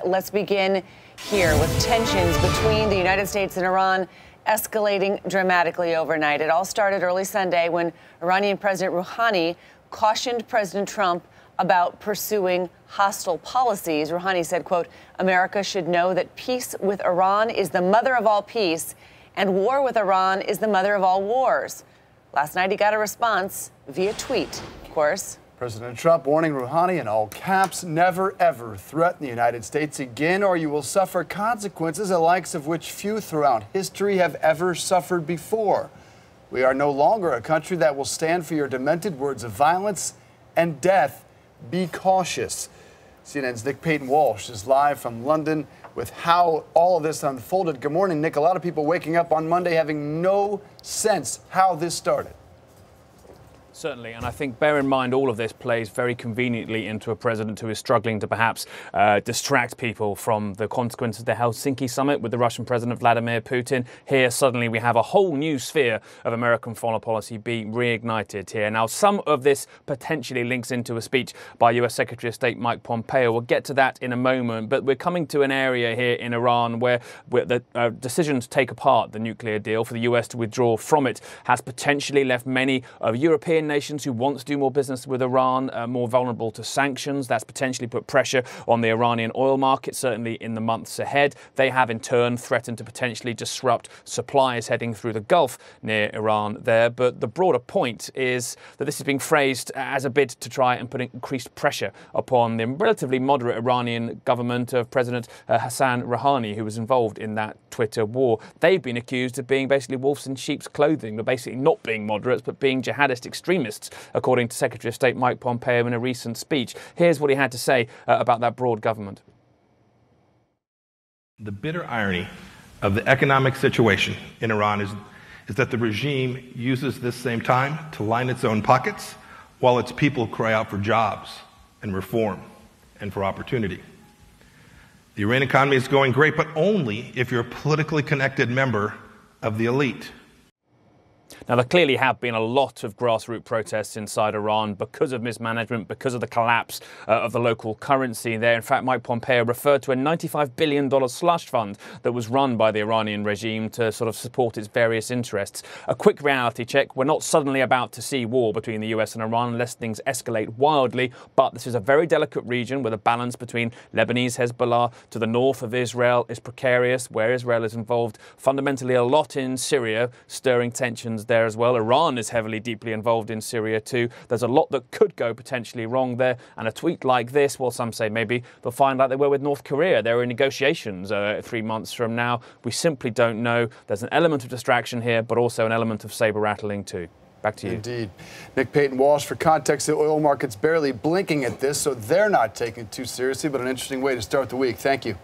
let's begin here with tensions between the United States and Iran escalating dramatically overnight. It all started early Sunday when Iranian President Rouhani cautioned President Trump about pursuing hostile policies. Rouhani said, quote, "America should know that peace with Iran is the mother of all peace, and war with Iran is the mother of all wars." Last night, he got a response via tweet, of course. President Trump warning Rouhani in all caps, never ever threaten the United States again, or you will suffer consequences the likes of which few throughout history have ever suffered before. We are no longer a country that will stand for your demented words of violence and death. Be cautious. CNN's Nick Payton-Walsh is live from London with how all of this unfolded. Good morning, Nick. A lot of people waking up on Monday having no sense how this started. Certainly, and I think bear in mind all of this plays very conveniently into a president who is struggling to perhaps distract people from the consequences of the Helsinki summit with the Russian President Vladimir Putin. Here, suddenly, we have a whole new sphere of American foreign policy being reignited here. Now, some of this potentially links into a speech by US Secretary of State Mike Pompeo. We'll get to that in a moment, but we're coming to an area here in Iran where the decision to take apart the nuclear deal, for the US to withdraw from it, has potentially left many of European nations who want to do more business with Iran more vulnerable to sanctions. That's potentially put pressure on the Iranian oil market, certainly in the months ahead. They have in turn threatened to potentially disrupt supplies heading through the Gulf near Iran there. But the broader point is that this is being phrased as a bid to try and put increased pressure upon the relatively moderate Iranian government of President Hassan Rouhani, who was involved in that Twitter war. They've been accused of being basically wolves in sheep's clothing, but basically not being moderates, but being jihadist extremists, according to Secretary of State Mike Pompeo in a recent speech. Here's what he had to say about that broad government. The bitter irony of the economic situation in Iran is that the regime uses this same time to line its own pockets while its people cry out for jobs and reform and for opportunity. The Iranian economy is going great, but only if you're a politically connected member of the elite. Now, there clearly have been a lot of grassroots protests inside Iran because of mismanagement, because of the collapse of the local currency there. In fact, Mike Pompeo referred to a $95 billion slush fund that was run by the Iranian regime to sort of support its various interests. A quick reality check. We're not suddenly about to see war between the US and Iran unless things escalate wildly, but this is a very delicate region where the balance between Lebanese Hezbollah to the north of Israel is precarious, where Israel is involved fundamentally a lot in Syria, stirring tensions there as well. Iran is heavily, deeply involved in Syria too. There's a lot that could go potentially wrong there. And a tweet like this, well, some say maybe they'll find like they were with North Korea. There are negotiations 3 months from now. We simply don't know. There's an element of distraction here, but also an element of saber rattling too. Back to you. Indeed. Nick Payton-Walsh. For context, the oil market's barely blinking at this, so they're not taking it too seriously, but an interesting way to start the week. Thank you.